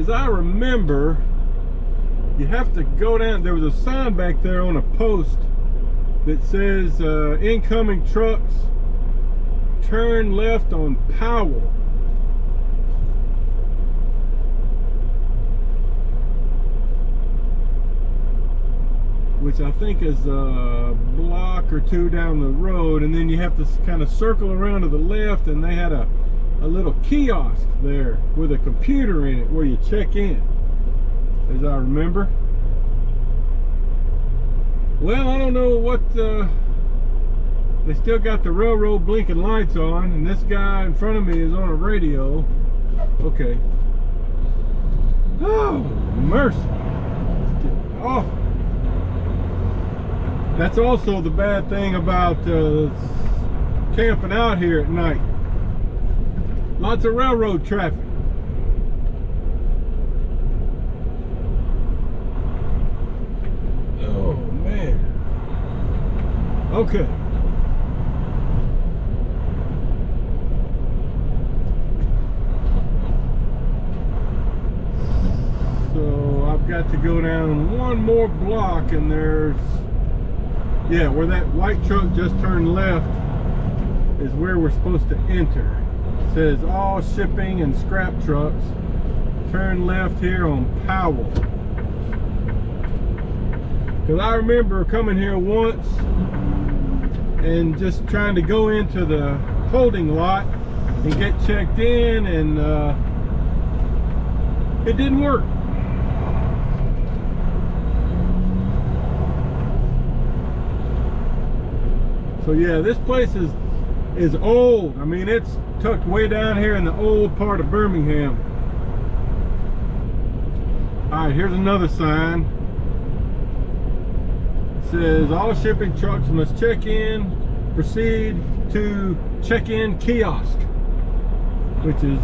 as I remember, you have to go down. There was a sign back there on a post that says incoming trucks, turn left on Powell. Which I think is a block or two down the road, and then you have to kind of circle around to the left, and they had a little kiosk there with a computer in it where you check in, as I remember. Well, I don't know what they still got the railroad blinking lights on, and this guy in front of me is on a radio. Okay. Oh, mercy. Let's get off. That's also the bad thing about camping out here at night. Lots of railroad traffic. Oh man. Okay. So I've got to go down one more block, and there's, yeah, where that white truck just turned left is where we're supposed to enter. It says all shipping and scrap trucks, turn left here on Powell. Because I remember coming here once and just trying to go into the holding lot and get checked in, and it didn't work. So yeah, this place is old. I mean, it's tucked way down here in the old part of Birmingham. All right, here's another sign. It says all shipping trucks must check in, proceed to check-in kiosk, which is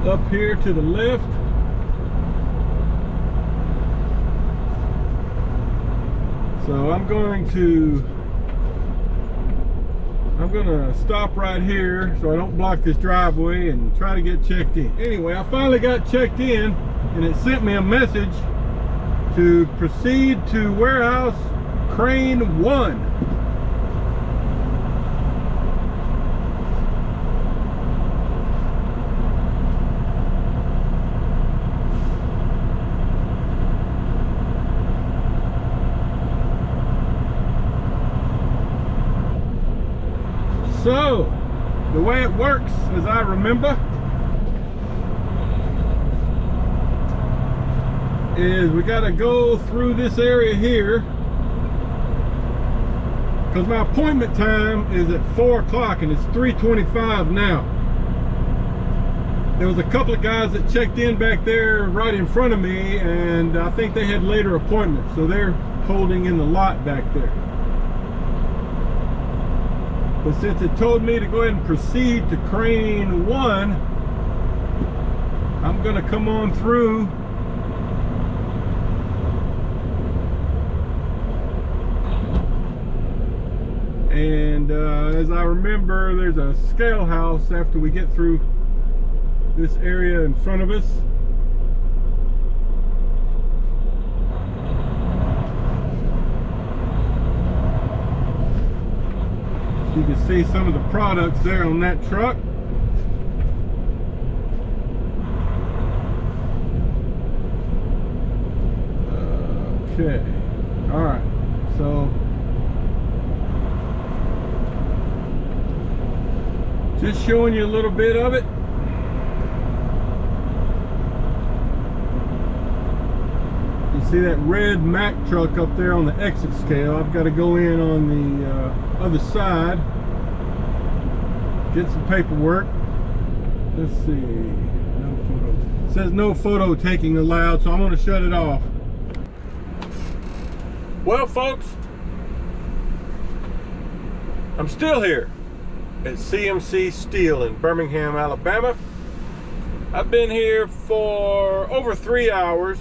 up here to the left. So I'm going to stop right here so I don't block this driveway and try to get checked in. Anyway, I finally got checked in, and it sent me a message to proceed to warehouse crane 1. So, the way it works, as I remember, is we got to go through this area here, because my appointment time is at 4 o'clock and it's 3:25 now. There was a couple of guys that checked in back there right in front of me, and I think they had later appointments, so they're holding in the lot back there. But since it told me to go ahead and proceed to crane 1, I'm going to come on through and as I remember, there's a scale house after we get through this area in front of us. You can see some of the products there on that truck. Okay, all right, so just showing you a little bit of it. You see that red Mack truck up there on the exit scale. I've got to go in on the other side, get some paperwork. Let's see, no photo. It says no photo taking allowed, so I'm going to shut it off. Well, folks, I'm still here at CMC Steel in Birmingham, Alabama. I've been here for over 3 hours.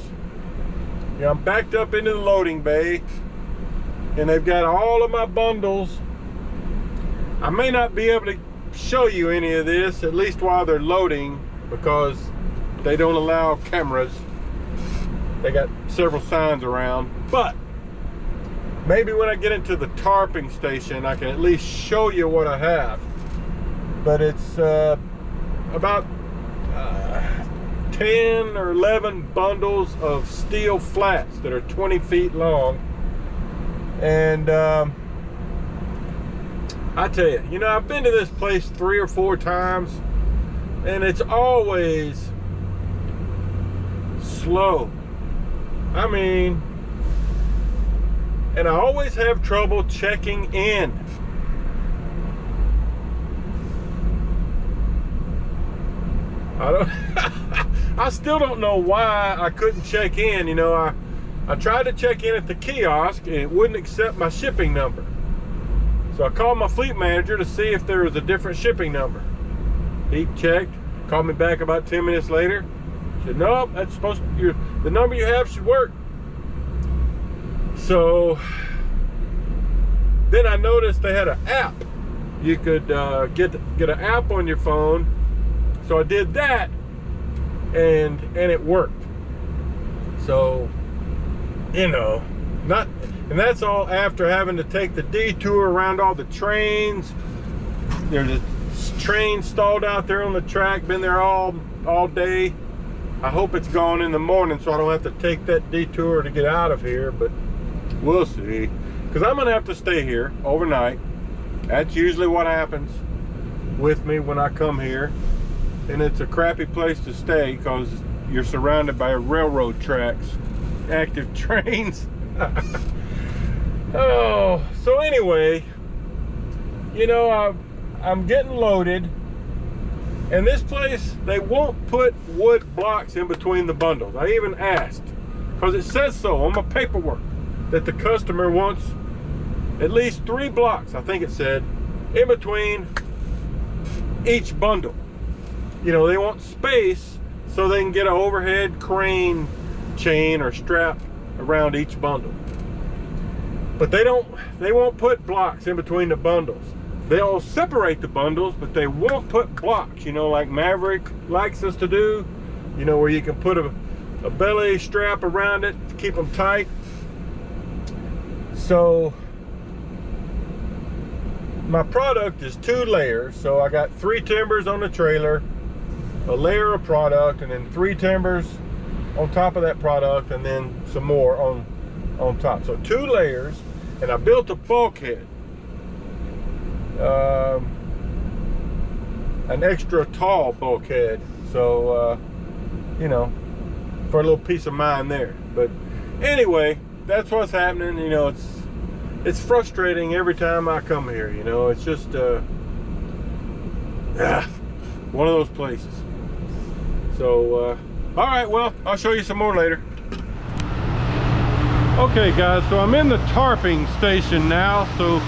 Yeah, I'm backed up into the loading bay, and they've got all of my bundles. I may not be able to show you any of this, at least while they're loading, because they don't allow cameras. They got several signs around, but maybe when I get into the tarping station, I can at least show you what I have. But it's about 10 or 11 bundles of steel flats that are 20 feet long. And I tell you, you know, I've been to this place 3 or 4 times, and it's always slow. I mean, and I always have trouble checking in. I still don't know why I couldn't check in. You know, I tried to check in at the kiosk and it wouldn't accept my shipping number. So I called my fleet manager to see if there was a different shipping number. He checked, called me back about 10 minutes later. Said, no, that's supposed to, the number you have should work. So then I noticed they had an app. You could get an app on your phone. So I did that, and it worked. So, you know, and that's all after having to take the detour around all the trains. There's a train stalled out there on the track, been there all day. I hope it's gone in the morning so I don't have to take that detour to get out of here, but we'll see. Because I'm gonna have to stay here overnight. That's usually what happens with me when I come here. And it's a crappy place to stay because you're surrounded by railroad tracks, active trains. Oh, so anyway, you know, I'm getting loaded, and this place, they won't put wood blocks in between the bundles. I even asked, because it says so on my paperwork that the customer wants at least 3 blocks, I think it said, in between each bundle. You know, they want space so they can get an overhead crane chain or strap around each bundle. But they won't put blocks in between the bundles. They'll separate the bundles, but they won't put blocks, you know, like Maverick likes us to do, you know, where you can put a belly strap around it to keep them tight. So my product is 2 layers. So I got 3 timbers on the trailer, a layer of product, and then 3 timbers on top of that product, and then some more on top. So 2 layers, and I built a bulkhead, an extra tall bulkhead. So you know, for a little peace of mind there. But anyway, that's what's happening. You know, it's frustrating every time I come here. You know, it's just one of those places. So all right, well, I'll show you some more later. Okay guys, so I'm in the tarping station now, so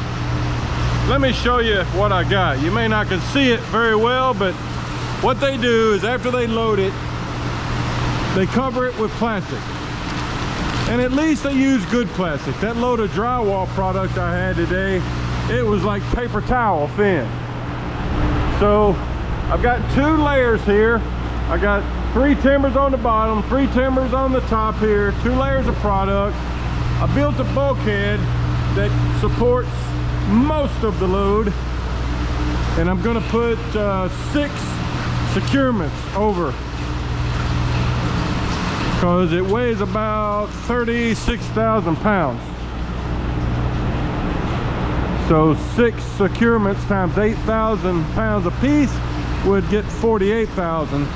let me show you what I got. You may not can see it very well, but what they do is after they load it, they cover it with plastic. And at least they use good plastic. That load of drywall product I had today, it was like paper towel thin. So I've got 2 layers here. I got 3 timbers on the bottom, 3 timbers on the top here, 2 layers of product. I built a bulkhead that supports most of the load, and I'm gonna put 6 securements over, because it weighs about 36,000 pounds. So 6 securements times 8,000 pounds a piece would get 48,000.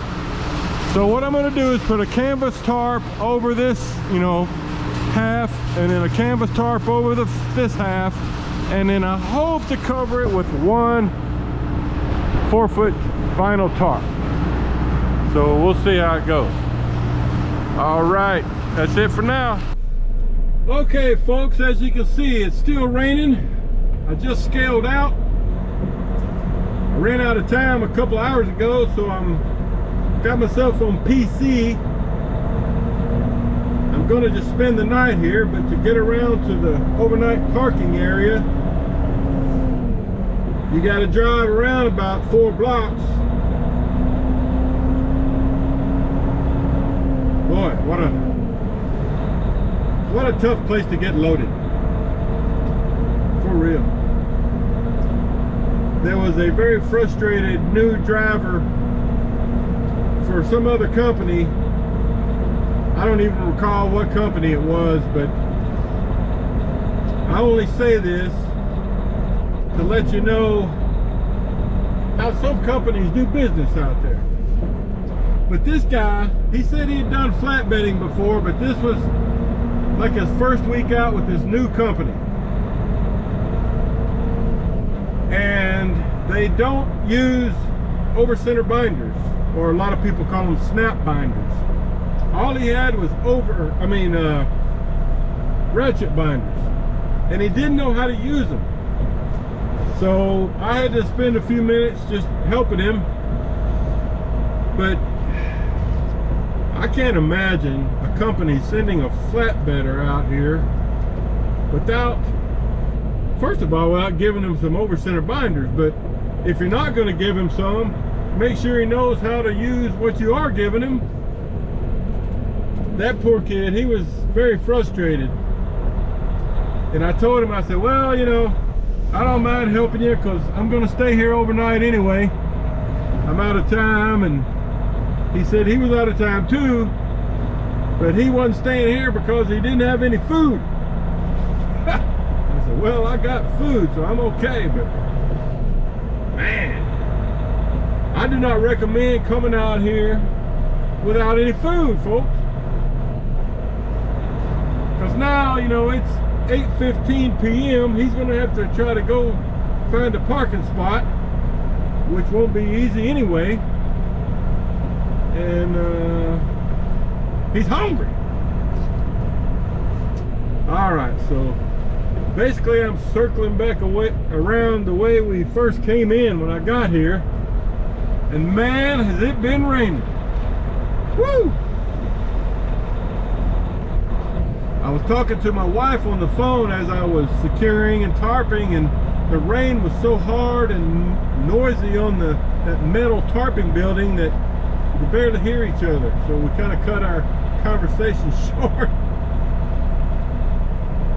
So what I'm going to do is put a canvas tarp over this, you know, half, and then a canvas tarp over this half, and then I hope to cover it with 1 4-foot vinyl tarp. So we'll see how it goes. All right, that's it for now. Okay folks, as you can see, it's still raining. I just scaled out. I ran out of time a couple hours ago, so got myself on PC. I'm gonna just spend the night here, but to get around to the overnight parking area, you gotta drive around about 4 blocks. Boy, what a tough place to get loaded. For real. There was a very frustrated new driver for some other company. I don't even recall what company it was, but I only say this to let you know how some companies do business out there. But this guy, he said he had done flatbedding before, but this was like his first week out with this new company. And they don't use over-center binders, or a lot of people call them snap binders. All he had was ratchet binders, and he didn't know how to use them. So I had to spend a few minutes just helping him. But I can't imagine a company sending a flatbedder out here without, first of all, without giving him some over-center binders. But if you're not going to give him some, make sure he knows how to use what you are giving him. That poor kid, he was very frustrated. And I told him, I said, well, you know, I don't mind helping you because I'm going to stay here overnight anyway. I'm out of time. And he said he was out of time too, but he wasn't staying here because he didn't have any food. I said, well, I got food, so I'm okay, but man, I do not recommend coming out here without any food, folks. Because now, you know, it's 8:15 p.m. He's going to have to try to go find a parking spot, which won't be easy anyway. And he's hungry. All right, so basically I'm circling back around the way we first came in when I got here, and man, has it been raining. Woo! I was talking to my wife on the phone as I was securing and tarping, and the rain was so hard and noisy on that metal tarping building that we could barely hear each other. So we kind of cut our conversation short.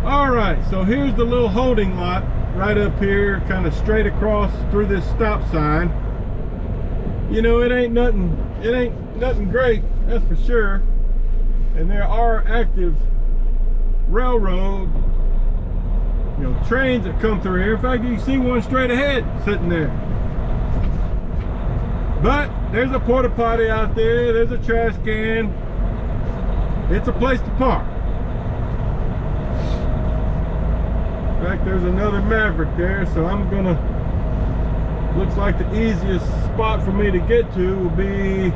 All right, so here's the little holding lot right up here, kind of straight across through this stop sign. You know, it ain't nothing great, that's for sure. And there are active railroad, you know, trains that come through here. In fact, you can see one straight ahead sitting there. But there's a porta potty out there, there's a trash can. It's a place to park. In fact, there's another Maverick there, so I'm gonna, looks like the easiest spot for me to get to will be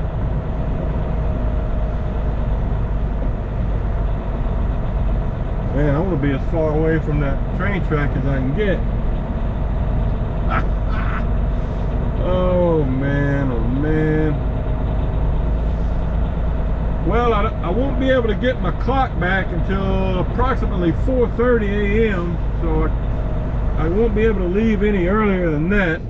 man, I want to be as far away from that train track as I can get. Oh man, oh man. Well, I won't be able to get my clock back until approximately 4:30 a.m. So I won't be able to leave any earlier than that.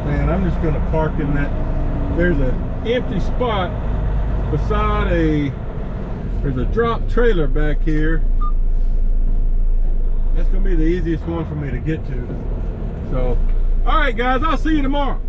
Man, I'm just going to park in that. There's an empty spot beside there's a drop trailer back here. That's gonna be the easiest one for me to get to. So, all right guys, I'll see you tomorrow.